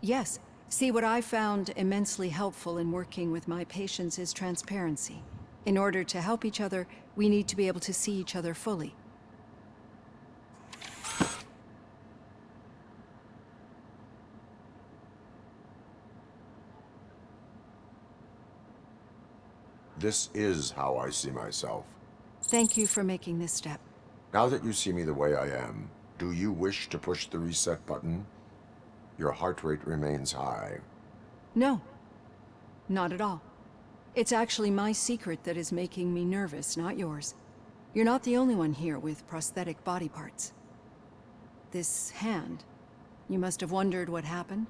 Yes. See, what I found immensely helpful in working with my patients is transparency. In order to help each other, we need to be able to see each other fully. This is how I see myself. Thank you for making this step. Now that you see me the way I am, do you wish to push the reset button? Your heart rate remains high. No, not at all. It's actually my secret that is making me nervous, not yours. You're not the only one here with prosthetic body parts. This hand, you must have wondered what happened.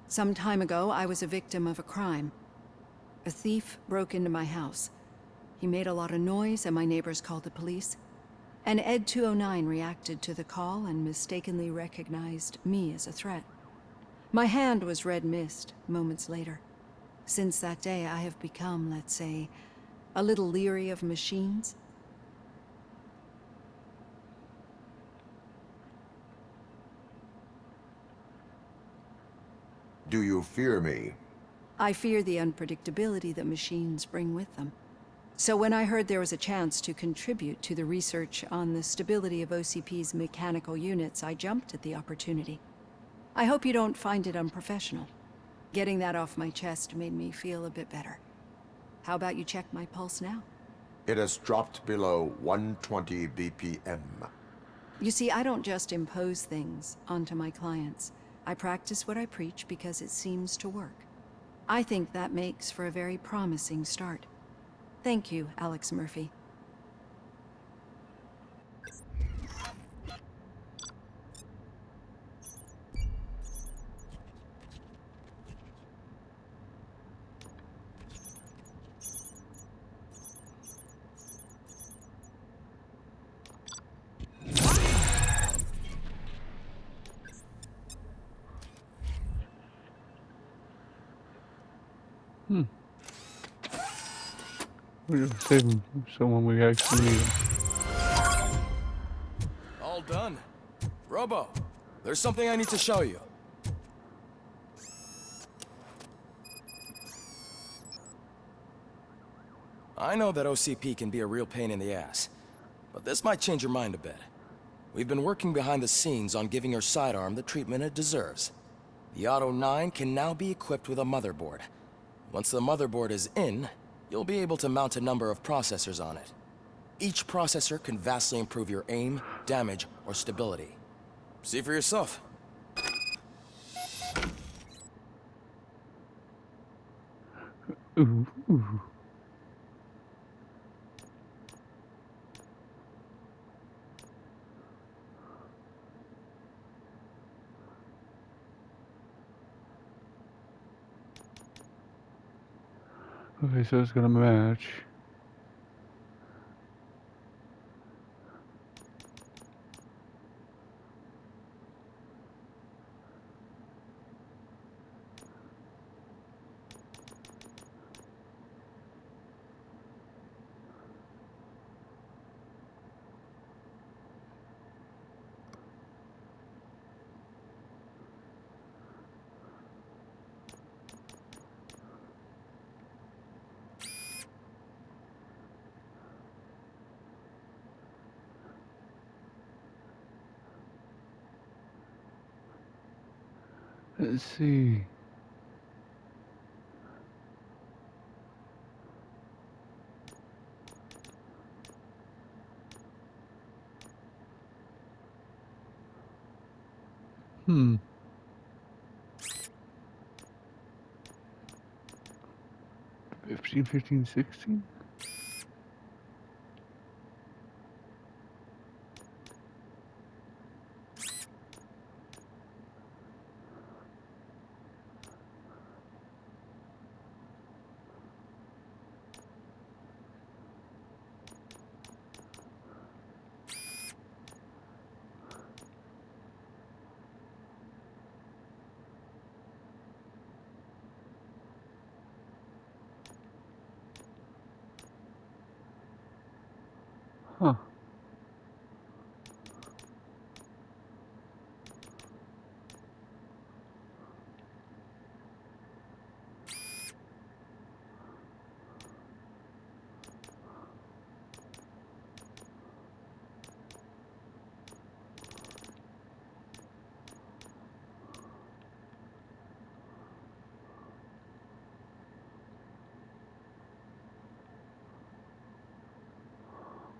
Some time ago, I was a victim of a crime. A thief broke into my house. He made a lot of noise and my neighbors called the police. And Ed 209 reacted to the call and mistakenly recognized me as a threat. My hand was red mist moments later. Since that day, I have become, let's say, a little leery of machines. Do you fear me? I fear the unpredictability that machines bring with them. So when I heard there was a chance to contribute to the research on the stability of OCP's mechanical units, I jumped at the opportunity. I hope you don't find it unprofessional. Getting that off my chest made me feel a bit better. How about you check my pulse now? It has dropped below 120 BPM. You see, I don't just impose things onto my clients. I practice what I preach because it seems to work. I think that makes for a very promising start. Thank you, Alex Murphy. We're gonna save him from someone we actually need him. All done. Robo, there's something I need to show you. I know that OCP can be a real pain in the ass, but this might change your mind a bit. We've been working behind the scenes on giving your sidearm the treatment it deserves. The Auto 9 can now be equipped with a motherboard. Once the motherboard is in, you'll be able to mount a number of processors on it. Each processor can vastly improve your aim, damage, or stability. See for yourself. Ooh, ooh. Okay, so it's gonna match. Let's see. Hmm. 15, 15, 16?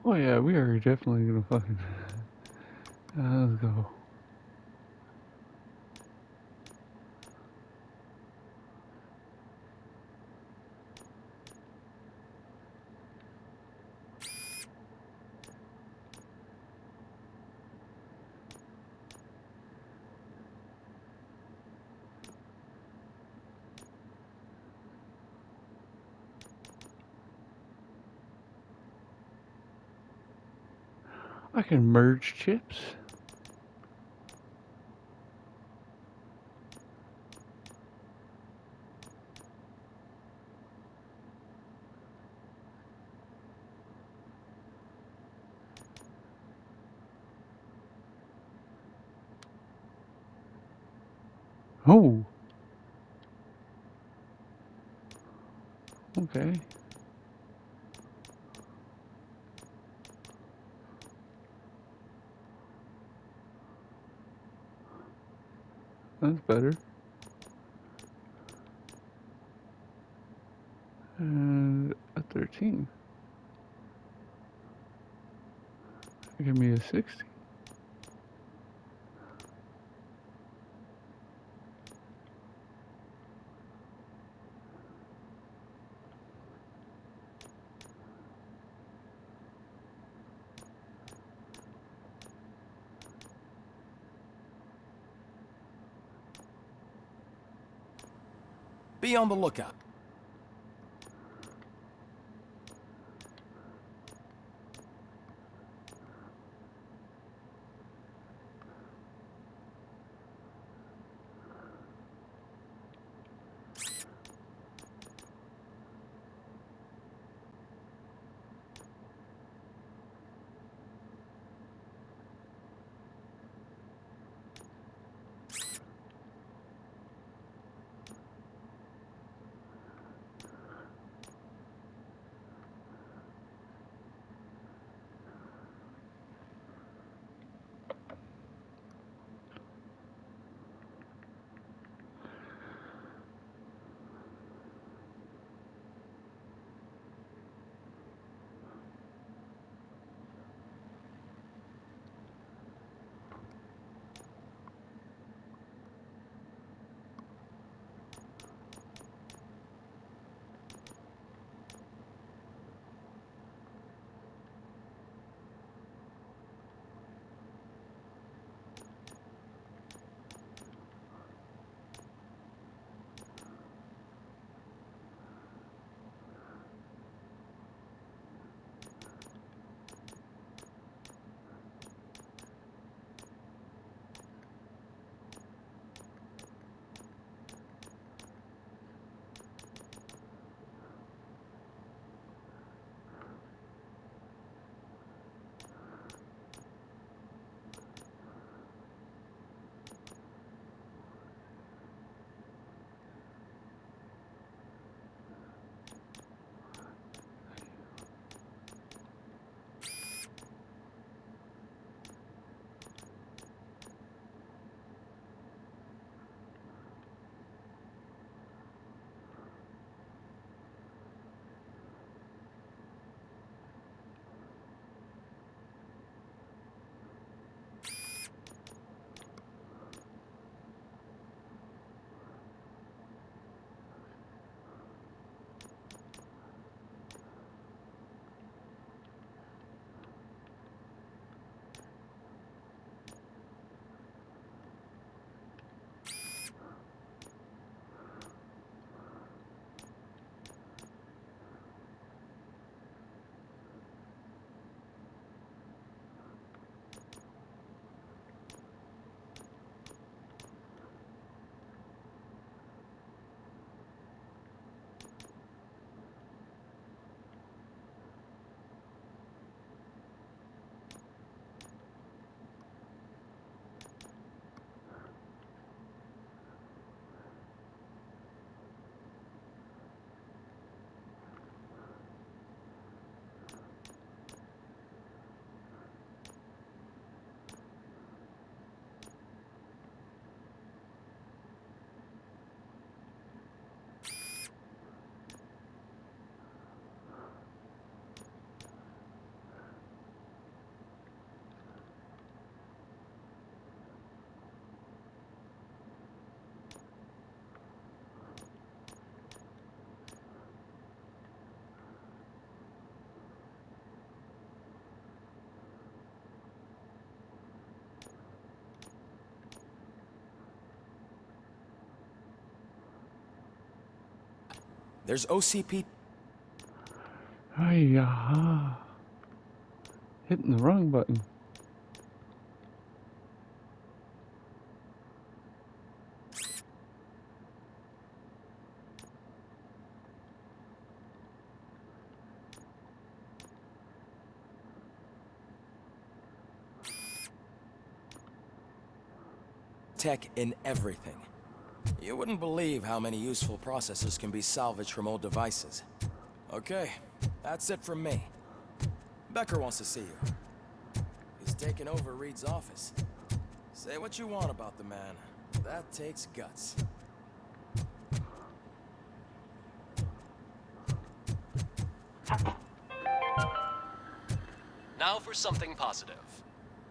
Oh yeah, we are definitely gonna fucking. Let's go. I can merge chips. Oh, okay. That's better. And a 13. Give me a 60. Be on the lookout. There's OCP. Hiya. Hitting the wrong button. Tech in everything. You wouldn't believe how many useful processors can be salvaged from old devices. Okay, that's it from me. Becker wants to see you. He's taken over Reed's office. Say what you want about the man. That takes guts. Now for something positive.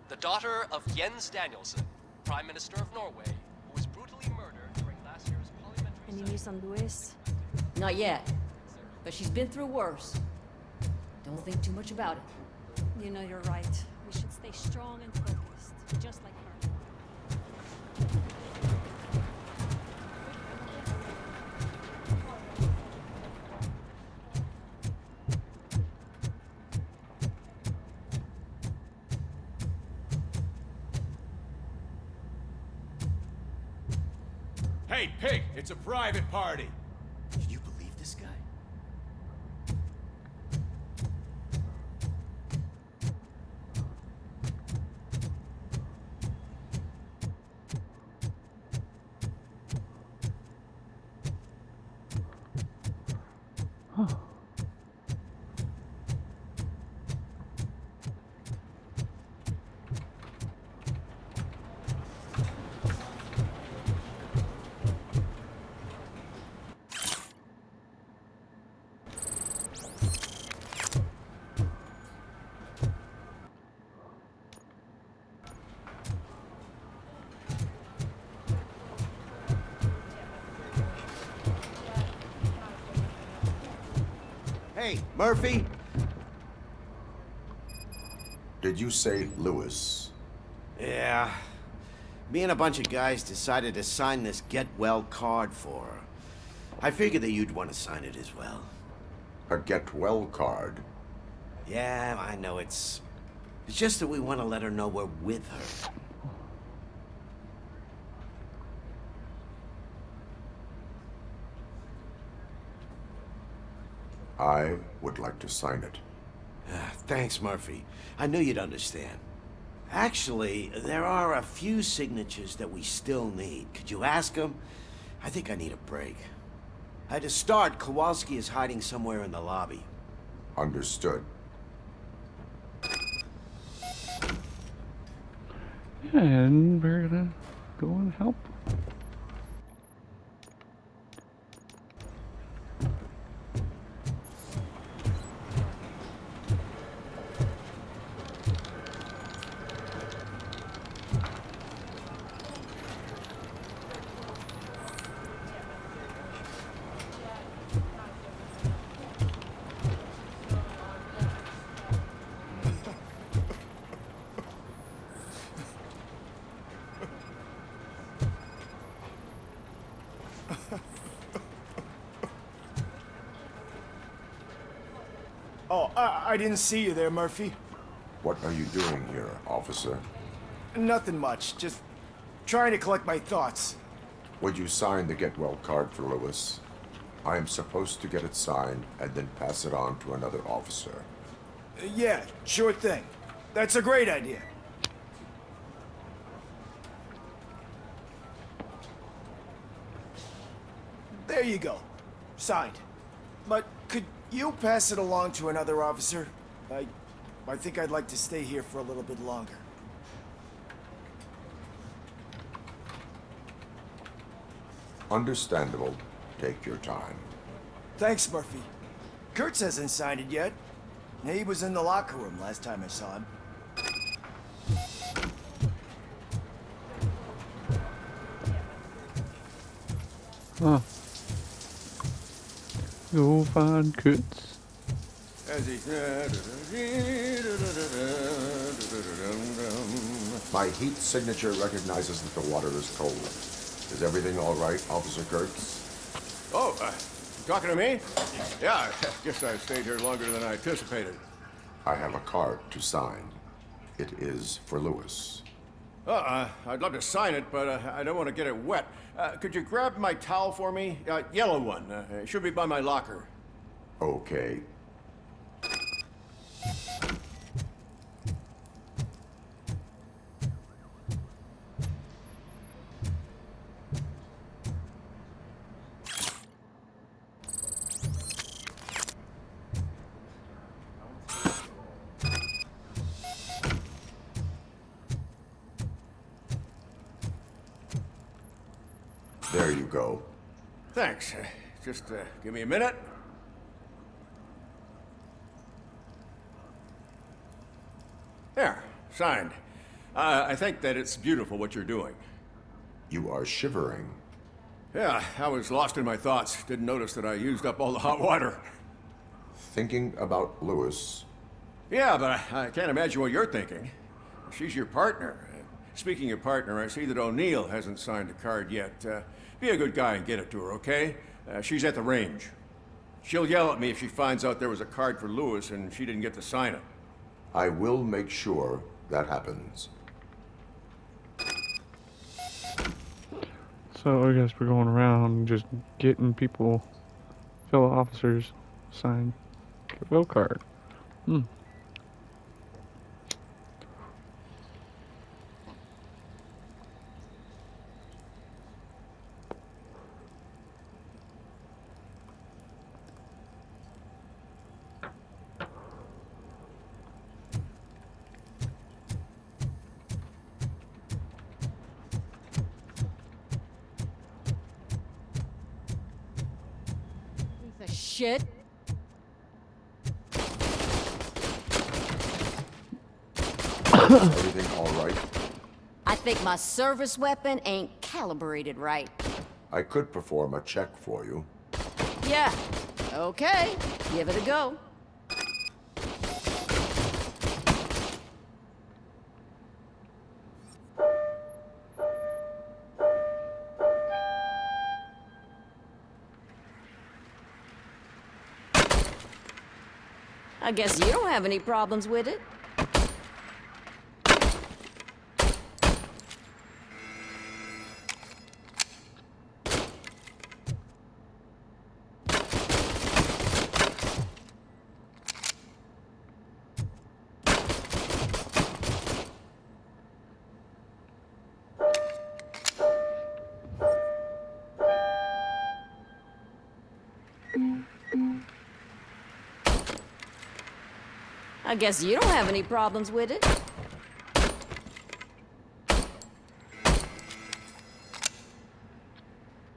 The daughter of Jens Danielson, Prime Minister of Norway, who was brutally murdered during last year's parliamentary Any session. news on Luis? Not yet, but she's been through worse. Don't think too much about it. You know you're right. We should stay strong and focused, just like her. Hey, pig! It's a private party! Can you believe this guy? Hey, Murphy? Did you say Lewis? Yeah. Me and a bunch of guys decided to sign this get well card for her. I figured that you'd want to sign it as well. A get well card? Yeah, I know it's just that we want to let her know we're with her. I would like to sign it. Thanks, Murphy. I knew you'd understand. Actually, there are a few signatures that we still need. Could you ask them? I think I need a break. To start, Kowalski is hiding somewhere in the lobby. Understood. And we're gonna go and help. Oh, I didn't see you there, Murphy. What are you doing here, officer? Nothing much, just trying to collect my thoughts. Would you sign the get well card for Lewis? I am supposed to get it signed and then pass it on to another officer. Yeah, sure thing. That's a great idea. There you go. Signed. But could you pass it along to another officer? I think I'd like to stay here for a little bit longer. Understandable. Take your time. Thanks, Murphy. Kurtz hasn't signed it yet. He was in the locker room last time I saw him. Huh. Go find Kurtz. My heat signature recognizes that the water is cold. Is everything all right, Officer Kurtz? Oh, Talking to me? Yeah, guess I stayed here longer than I anticipated. I have a card to sign. It is for Lewis. I'd love to sign it, but I don't want to get it wet. Could you grab my towel for me? Yellow one. It should be by my locker. Okay. There you go. Thanks. Just give me a minute. There, signed. I think that it's beautiful what you're doing. You are shivering. Yeah, I was lost in my thoughts. Didn't notice that I used up all the hot water. Thinking about Lewis. Yeah, but I can't imagine what you're thinking. She's your partner. Speaking of partner, I see that O'Neill hasn't signed a card yet. Be a good guy and get it to her, okay? She's at the range. She'll yell at me if she finds out there was a card for Lewis and she didn't get to sign it. I will make sure that happens. So I guess we're going around just getting people, fellow officers, sign goodwill card. Piece of shit. Everything all right? I think my service weapon ain't calibrated right. I could perform a check for you. Yeah. Okay. Give it a go. I guess you don't have any problems with it. I guess you don't have any problems with it.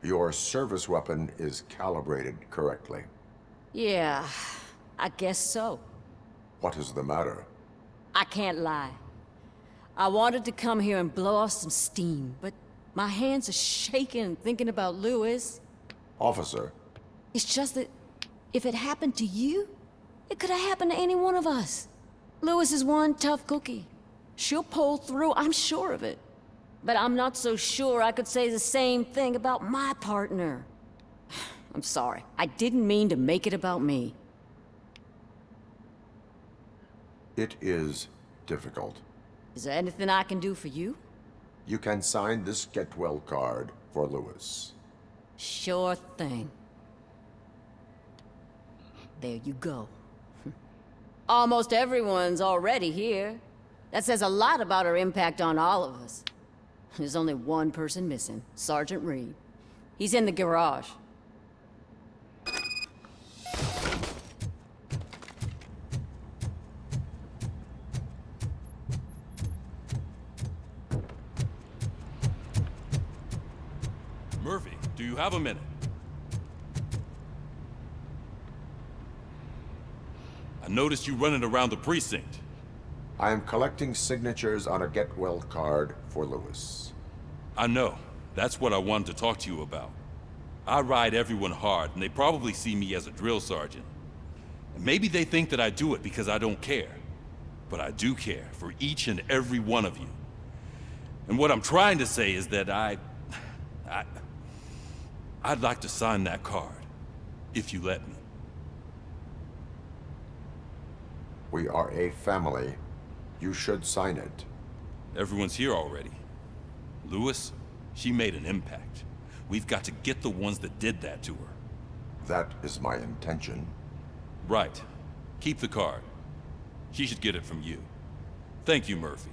Your service weapon is calibrated correctly. Yeah, I guess so. What is the matter? I can't lie. I wanted to come here and blow off some steam, but my hands are shaking thinking about Lewis. Officer, It's just that if it happened to you, it could have happened to any one of us. Lewis is one tough cookie. She'll pull through, I'm sure of it. But I'm not so sure I could say the same thing about my partner. I'm sorry. I didn't mean to make it about me. it is difficult. Is there anything I can do for you? You can sign this get well card for Lewis. Sure thing. There you go. Almost everyone's already here. That says a lot about her impact on all of us. There's only one person missing, Sergeant Reed. He's in the garage. Murphy, do you have a minute? I noticed you running around the precinct. I am collecting signatures on a get well card for Lewis. I know. That's what I wanted to talk to you about. I ride everyone hard, and they probably see me as a drill sergeant. And maybe they think that I do it because I don't care. But I do care for each and every one of you. And what I'm trying to say is that I'd like to sign that card. if you let me. We are a family. You should sign it. Everyone's here already. Lewis, she made an impact. We've got to get the ones that did that to her. That is my intention. Right. Keep the card. She should get it from you. Thank you, Murphy.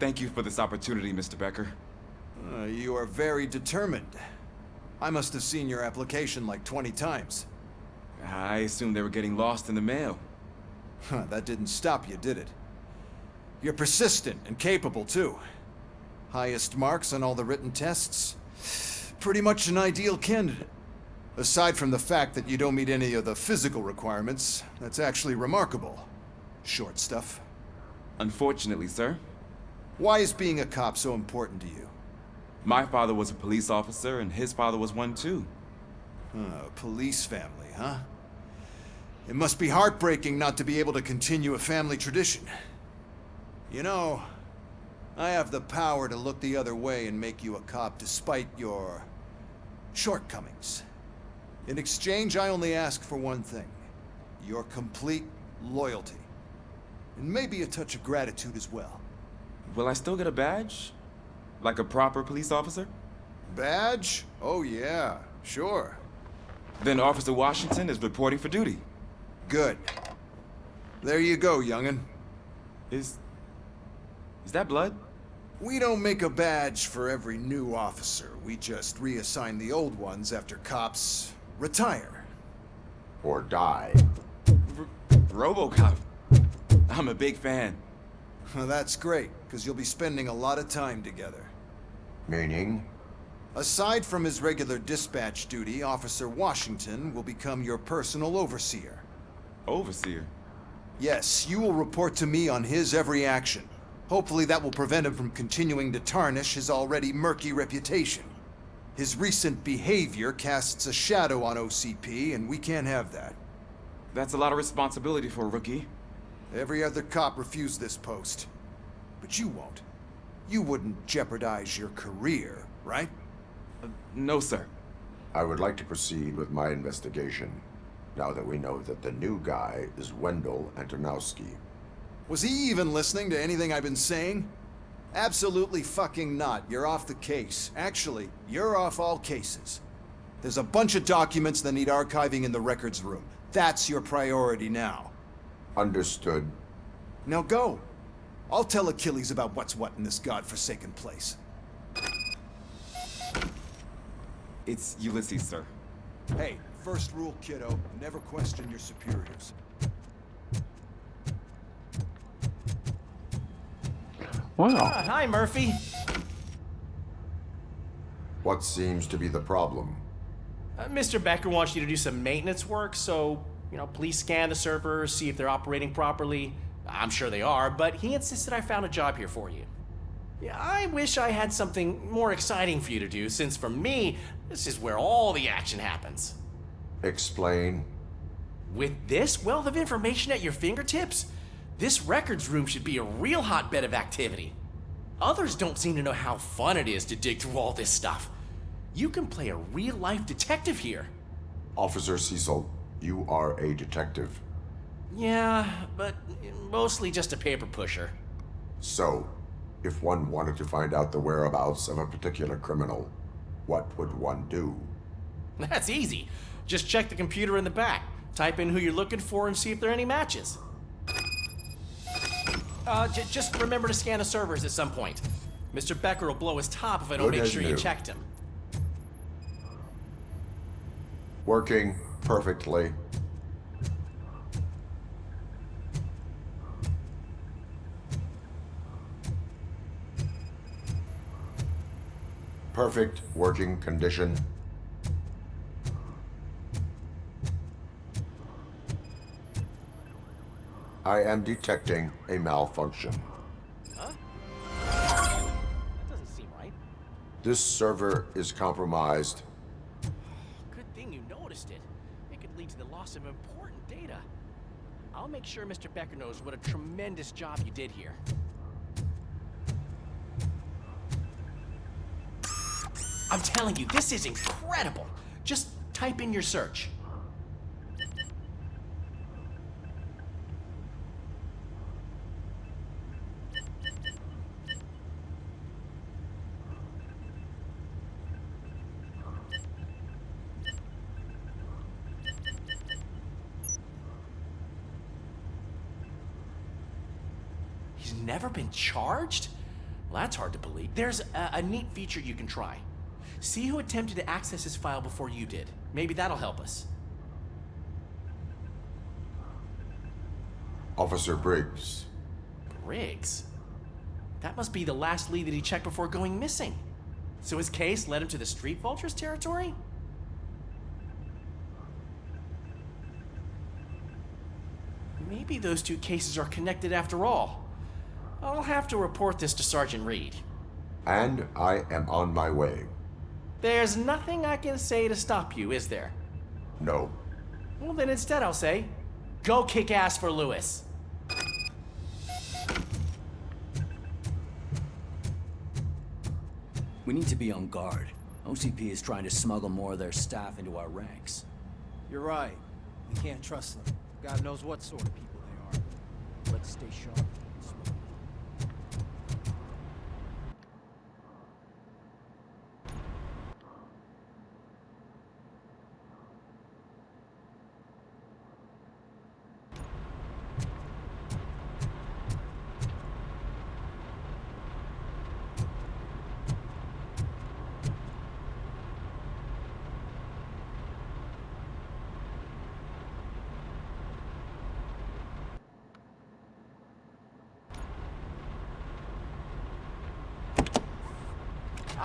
Thank you for this opportunity, Mr. Becker. You are very determined. I must have seen your application like 20 times. I assumed they were getting lost in the mail. That didn't stop you, did it? You're persistent and capable, too. Highest marks on all the written tests. Pretty much an ideal candidate. Aside from the fact that you don't meet any of the physical requirements, that's actually remarkable. Short stuff. Unfortunately, sir. Why is being a cop so important to you? My father was a police officer, and his father was one too. Police family, huh? It must be heartbreaking not to be able to continue a family tradition. You know, I have the power to look the other way and make you a cop despite your shortcomings. In exchange, I only ask for one thing. Your complete loyalty. And maybe a touch of gratitude as well. Will I still get a badge? Like a proper police officer? Badge? Oh yeah, sure. Then Officer Washington is reporting for duty. Good. There you go, young'un. Is that blood? We don't make a badge for every new officer. We just reassign the old ones after cops retire. Or die. Robocop. I'm a big fan. Well, that's great, because you'll be spending a lot of time together. Meaning? Aside from his regular dispatch duty, Officer Washington will become your personal overseer. Overseer? Yes, you will report to me on his every action. Hopefully that will prevent him from continuing to tarnish his already murky reputation. His recent behavior casts a shadow on OCP, and we can't have that. That's a lot of responsibility for a rookie. Every other cop refused this post. But you won't. You wouldn't jeopardize your career, right? No, sir. I would like to proceed with my investigation, now that we know that the new guy is Wendell Antonowski. Was he even listening to anything I've been saying? Absolutely fucking not. You're off the case. Actually, you're off all cases. There's a bunch of documents that need archiving in the records room. That's your priority now. Understood. Now go. I'll tell Achilles about what's what in this godforsaken place. It's Ulysses, sir. Hey, first rule, kiddo. Never question your superiors. Wow. Hi, Murphy. What seems to be the problem? Mr. Becker wants you to do some maintenance work, so, please scan the servers, see if they're operating properly. I'm sure they are, but he insisted I found a job here for you. Yeah, I wish I had something more exciting for you to do, since for me, this is where all the action happens. Explain. With this wealth of information at your fingertips, this records room should be a real hotbed of activity. Others don't seem to know how fun it is to dig through all this stuff. You can play a real-life detective here. Officer Cecil, you are a detective. Yeah, but mostly just a paper pusher. So, if one wanted to find out the whereabouts of a particular criminal, what would one do? That's easy. Just check the computer in the back, type in who you're looking for, and see if there are any matches. Just remember to scan the servers at some point. Mr. Becker will blow his top if I don't Good make as sure you new. checked him. Working perfectly. Perfect working condition. I am detecting a malfunction. Huh? That doesn't seem right. This server is compromised. Good thing you noticed it. It could lead to the loss of important data. I'll make sure Mr. Becker knows what a tremendous job you did here. I'm telling you, this is incredible. Just type in your search. He's never been charged? Well, that's hard to believe. There's a neat feature you can try. See who attempted to access his file before you did. Maybe that'll help us. Officer Briggs. Briggs? That must be the last lead that he checked before going missing. So his case led him to the Street Vultures territory? Maybe those two cases are connected after all. I'll have to report this to Sergeant Reed. And I am on my way. There's nothing I can say to stop you, is there? No. Well, then instead I'll say, go kick ass for Lewis. We need to be on guard. OCP is trying to smuggle more of their staff into our ranks. You're right. We can't trust them. God knows what sort of people they are. Let's stay sharp.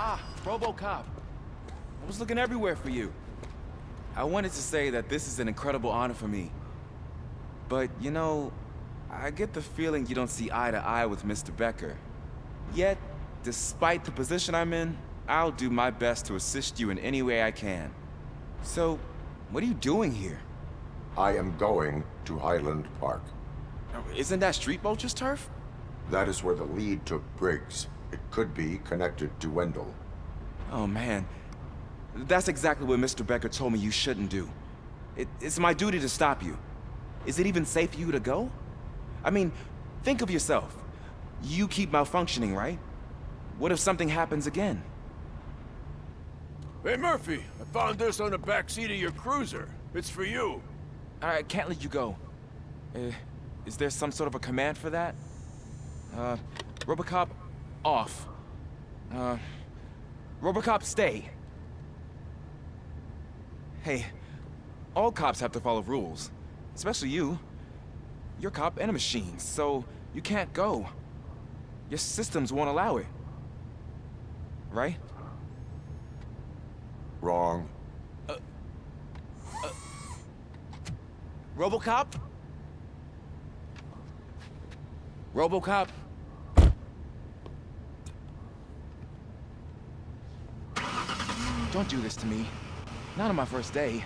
Ah, Robocop. I was looking everywhere for you. I wanted to say that this is an incredible honor for me. But, you know, I get the feeling you don't see eye to eye with Mr. Becker. Yet, despite the position I'm in, I'll do my best to assist you in any way I can. So, what are you doing here? I am going to Highland Park. Isn't that Street Vulture's turf? That is where the lead took Briggs. It could be connected to Wendell. Oh, man. That's exactly what Mr. Becker told me you shouldn't do. It's my duty to stop you. Is it even safe for you to go? I mean, think of yourself. You keep malfunctioning, right? What if something happens again? Hey, Murphy, I found this on the back seat of your cruiser. It's for you. I can't let you go. Is there some sort of a command for that? Robocop, off. Robocop, stay. Hey, all cops have to follow rules. Especially you. You're a cop and a machine, so you can't go. Your systems won't allow it. Right? Wrong. Robocop? Robocop? Don't do this to me. Not on my first day.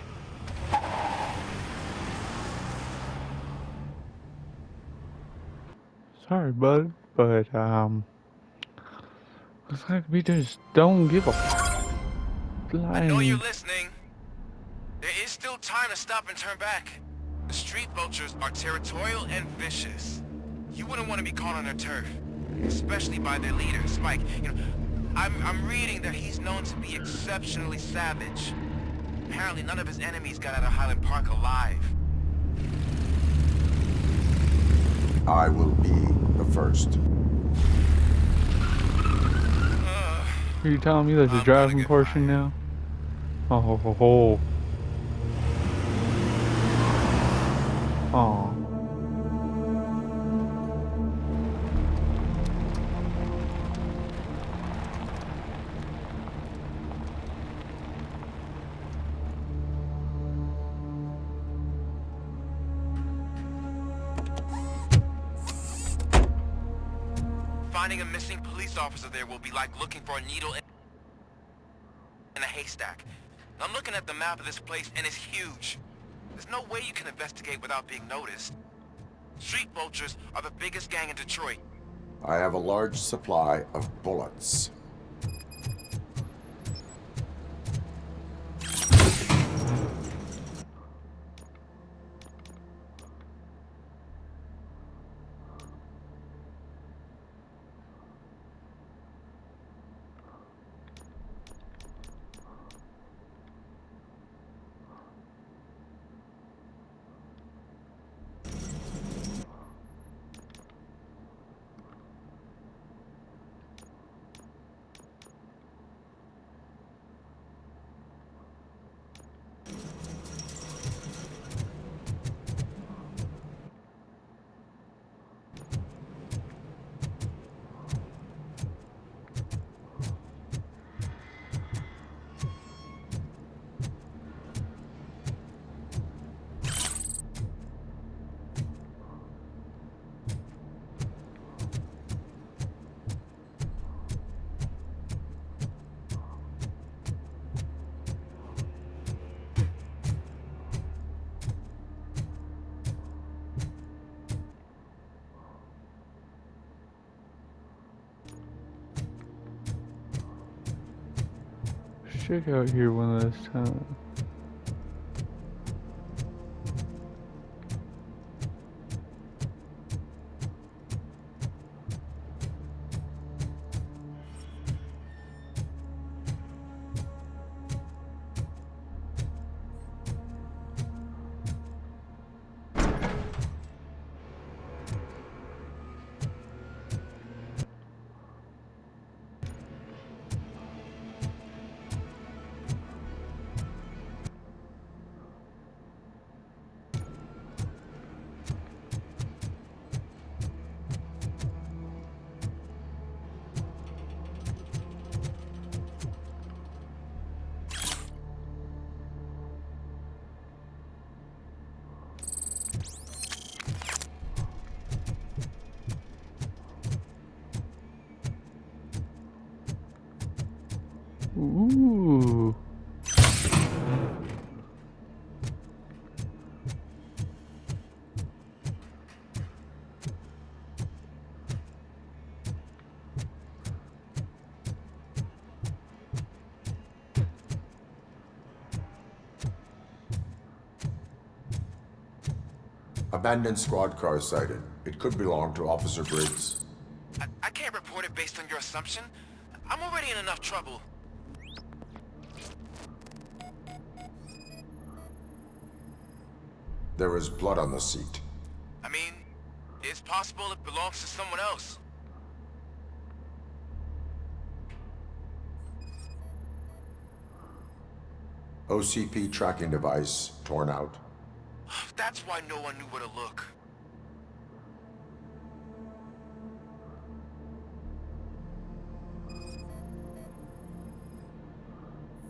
Sorry, bud, but looks like we just don't give a I know you're listening. There is still time to stop and turn back. The Street Vultures are territorial and vicious. You wouldn't want to be caught on their turf, especially by their leader, Spike. You know, I'm reading that he's known to be exceptionally savage. Apparently, none of his enemies got out of Highland Park alive. I will be the first. Are you telling me there's a driving portion now? Oh, ho, ho, ho. Oh. Finding a missing police officer there will be like looking for a needle in a haystack. I'm looking at the map of this place and it's huge. There's no way you can investigate without being noticed. Street vultures are the biggest gang in Detroit. I have a large supply of bullets. Check out here one last time. Ooh. Abandoned squad car sighted. It could belong to Officer Briggs. I can't report it based on your assumption. I'm already in enough trouble. There is blood on the seat. I mean, it's possible it belongs to someone else. OCP tracking device torn out. That's why no one knew where to look.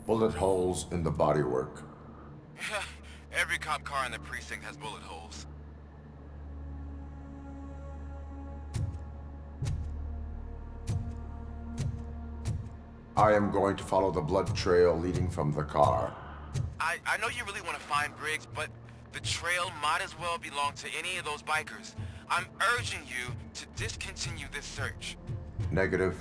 Bullet holes in the bodywork. Every cop car in the precinct has bullet holes. I am going to follow the blood trail leading from the car. I know you really want to find Briggs, but the trail might as well belong to any of those bikers. I'm urging you to discontinue this search. Negative.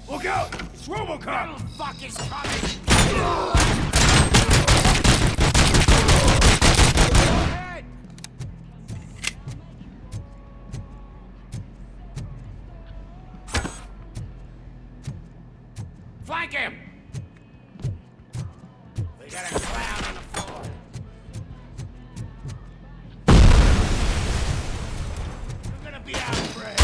Look out! It's Robocop! Fuck is coming! Flank him! We got a clown on the floor. You're gonna be out, Fred.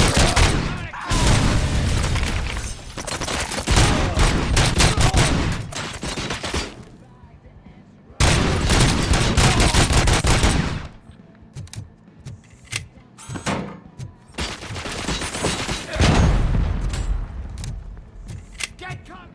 Get caught!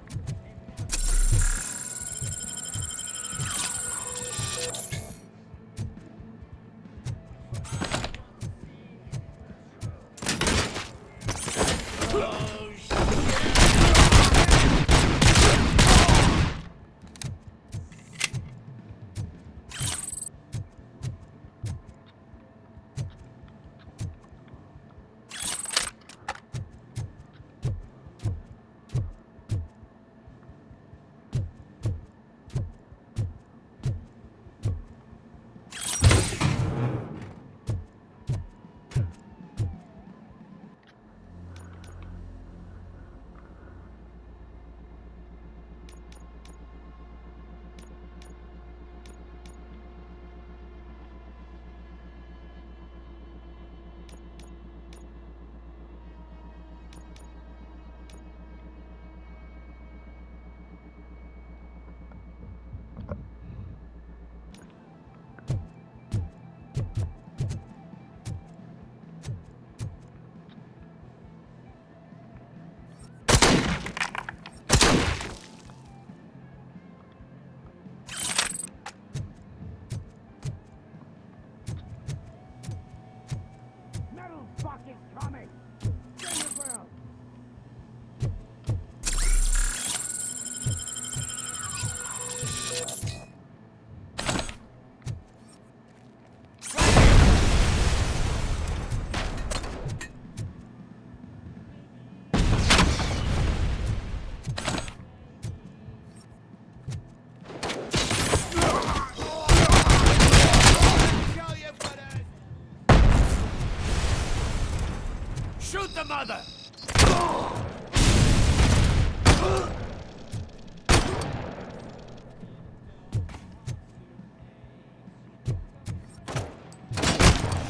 Shoot the mother!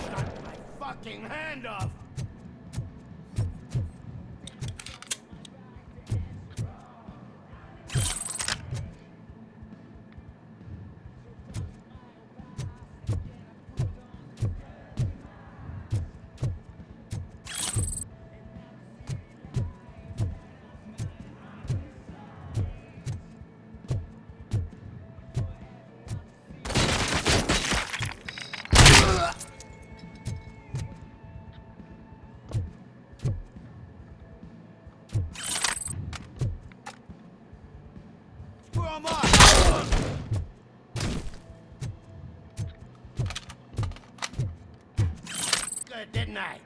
Shut my fucking hand off! Good, didn't I?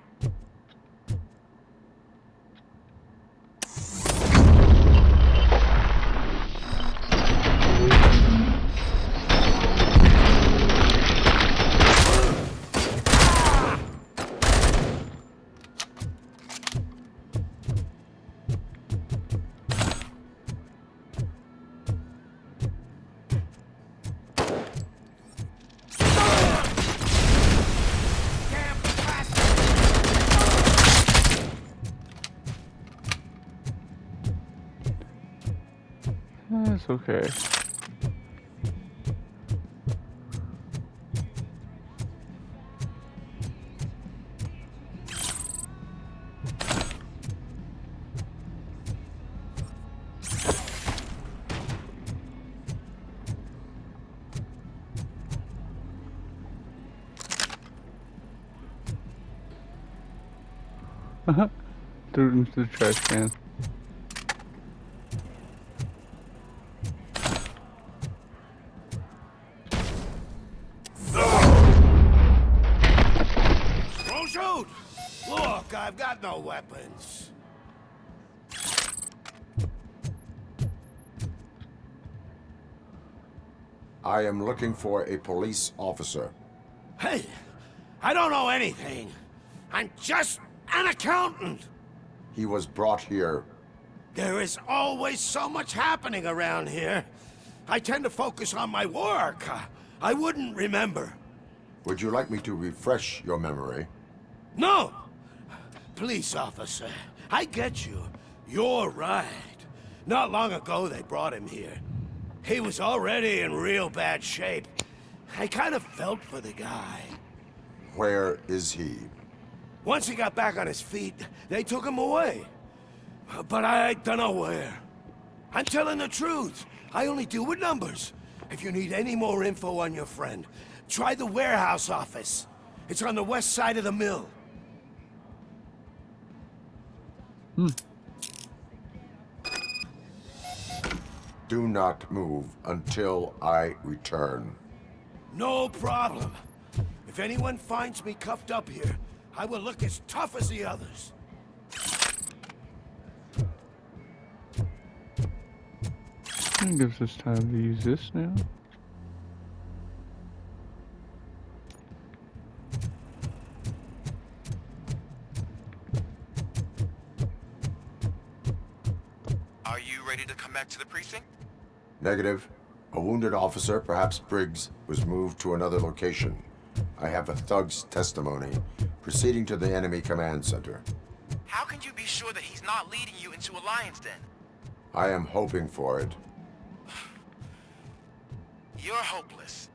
That's okay. Threw it into the trash can. Don't shoot! Look, I've got no weapons. I am looking for a police officer. Hey, I don't know anything. I'm just an accountant. He was brought here. There is always so much happening around here. I tend to focus on my work. I wouldn't remember. Would you like me to refresh your memory? No! Police officer, I get you. You're right. Not long ago they brought him here. He was already in real bad shape. I kind of felt for the guy. Where is he? Once he got back on his feet, they took him away. But I don't know where. I'm telling the truth. I only deal with numbers. If you need any more info on your friend, try the warehouse office. It's on the west side of the mill. Do not move until I return. No problem. If anyone finds me cuffed up here, I will look as tough as the others. I think gives us time to use this now. Are you ready to come back to the precinct? Negative. A wounded officer, perhaps Briggs, was moved to another location. I have a thug's testimony, proceeding to the enemy command center. How can you be sure that he's not leading you into a lion's den? I am hoping for it. You're hopeless.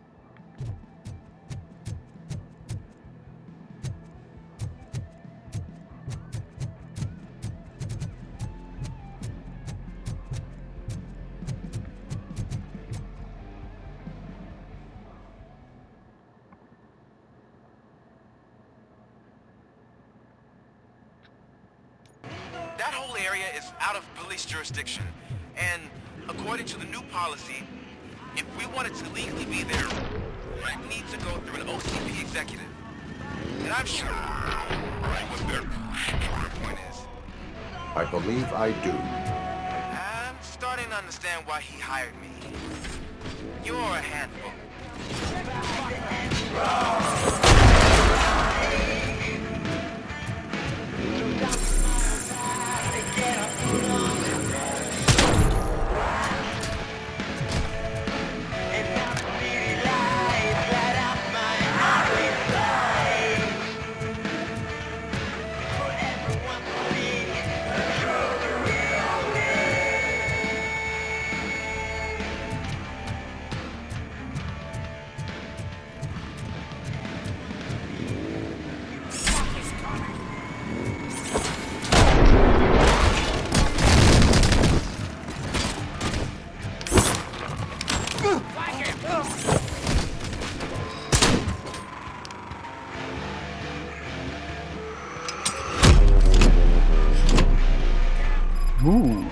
That whole area is out of police jurisdiction, and according to the new policy, if we wanted to legally be there, it needs to go through an OCP executive. And I'm sure what their point is. I believe I do. I'm starting to understand why he hired me. You're a handful. Ooh.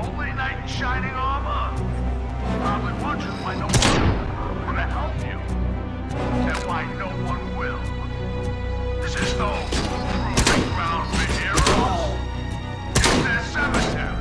only knight in shining armor. Probably wondering why no one will help you. And why no one will. This is no proving ground for heroes. It's their cemetery.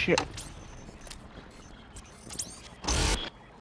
Shit.